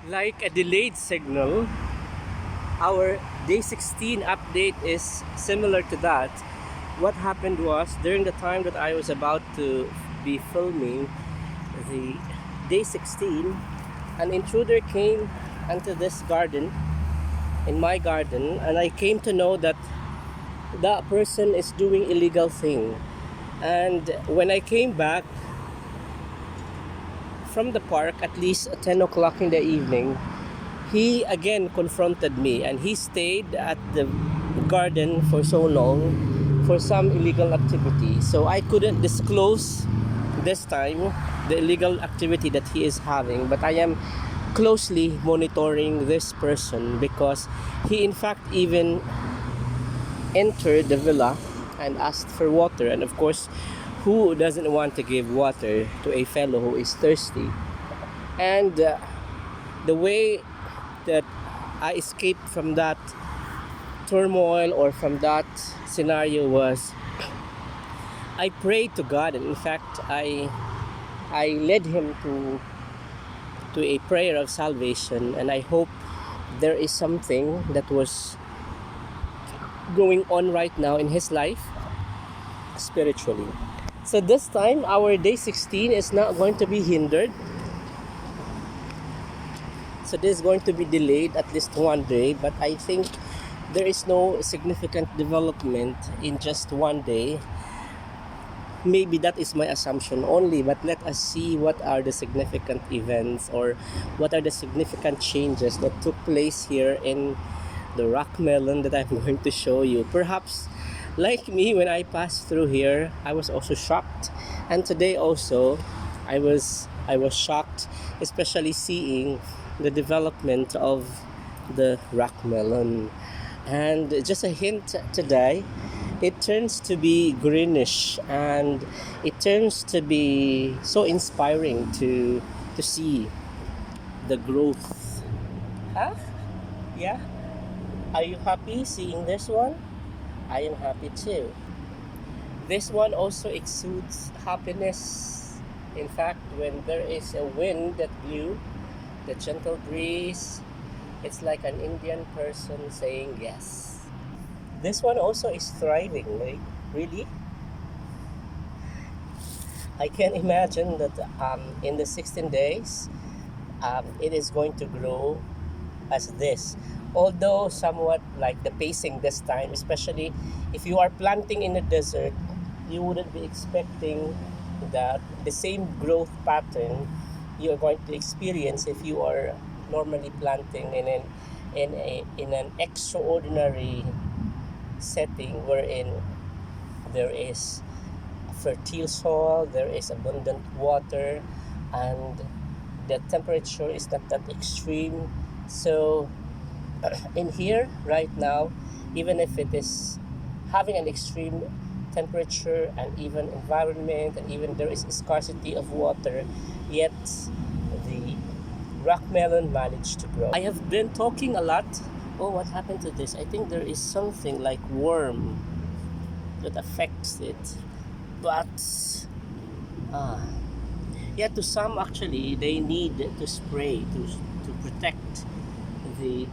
Like a delayed signal, our day 16 update is similar to that. What happened was during the time that I was about to be filming the day 16, an intruder came into this garden, in my garden, and I came to know that that person is doing illegal thing. And when I came back from the park at least 10 o'clock in the evening, he again confronted me and he stayed at the garden for so long for some illegal activity. So I couldn't disclose this time the illegal activity that he is having, but I am closely monitoring this person because he in fact even entered the villa and asked for water, and of course who doesn't want to give water to a fellow who is thirsty. And the way that I escaped from that turmoil or from that scenario was I prayed to God, and in fact I led him to a prayer of salvation, and I hope there is something that was going on right now in his life spiritually. So this time our day 16 is not going to be hindered. So this is going to be delayed at least one day, but I think there is no significant development in just one day. Maybe that is my assumption only, but let us see what are the significant events or what are the significant changes that took place here in the Rock Melon that I'm going to show you. Perhaps like me, when I passed through here, I was also shocked, and today also I was shocked, especially seeing the development of the Rock Melon. And just a hint today, it turns to be greenish and it turns to be so inspiring to see the growth. Huh? Yeah? Are you happy seeing this one? I am happy too. This one also exudes happiness. In fact, when there is a wind that blew, the gentle breeze, it's like an Indian person saying yes. This one also is thriving, like, really. I can imagine that in the 16 days, it is going to grow as this. Although somewhat like the pacing this time, especially if you are planting in the desert, you wouldn't be expecting that the same growth pattern you are going to experience if you are normally planting in an extraordinary setting wherein there is fertile soil, there is abundant water, and the temperature is not that extreme. So in here right now, even if it is having an extreme temperature and even environment, and even there is a scarcity of water, yet the rock melon managed to grow. I have been talking a lot. Oh, what happened to this? I think there is something like worm that affects it, but yeah, to some actually they need to spray to protect the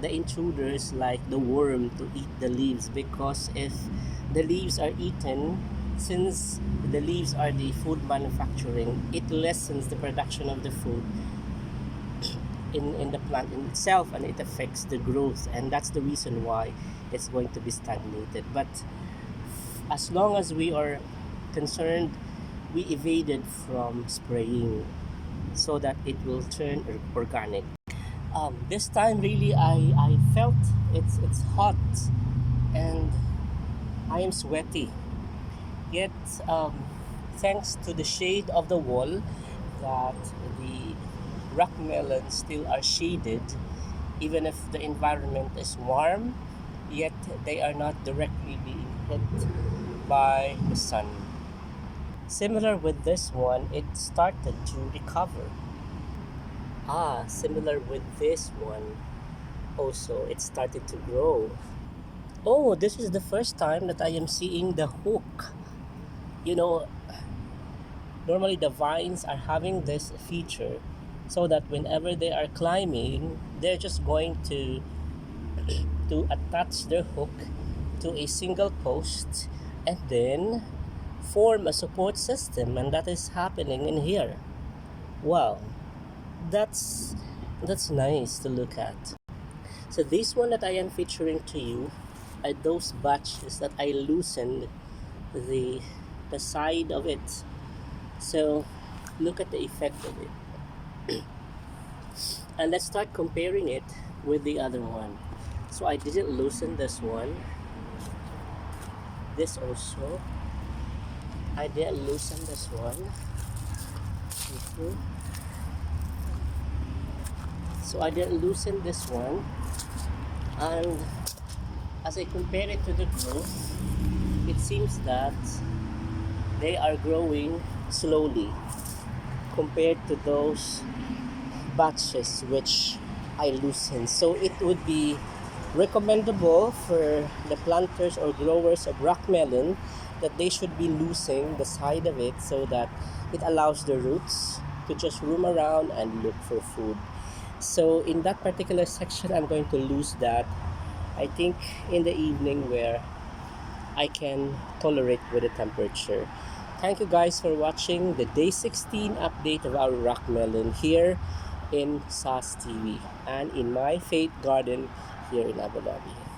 intruders like the worm to eat the leaves, because if the leaves are eaten, since the leaves are the food manufacturing, it lessens the production of the food in the plant in itself, and it affects the growth, and that's the reason why it's going to be stagnated. But as long as we are concerned, we evaded from spraying so that it will turn organic. This time really I felt it's hot and I am sweaty, yet thanks to the shade of the wall that the rock melons still are shaded, even if the environment is warm, yet they are not directly being hit by the sun. Similar with this one, it started to recover. Similar with this one also, it started to grow. Oh, this is the first time that I am seeing the hook. You know, normally the vines are having this feature so that whenever they are climbing, they're just going to attach their hook to a single post and then form a support system, and that is happening in here. Wow, that's that's nice to look at. So this one that I am featuring to you are those batches that I loosened the the side of it. So look at the effect of it, and let's start comparing it with the other one. So I didn't loosen this one. This also, I didn't loosen this one. Mhm. So I didn't loosen this one, and as I compare it to the growth, it seems that they are growing slowly compared to those batches which I loosened. So it would be recommendable for the planters or growers of rock melon that they should be loosing the side of it so that it allows the roots to just roam around and look for food. So in that particular section, I'm going to loose that, I think, in the evening where I can tolerate with the temperature. Thank you guys for watching the day 16 update of our rock melon here in SAS TV and in my faith garden here in Abu Dhabi.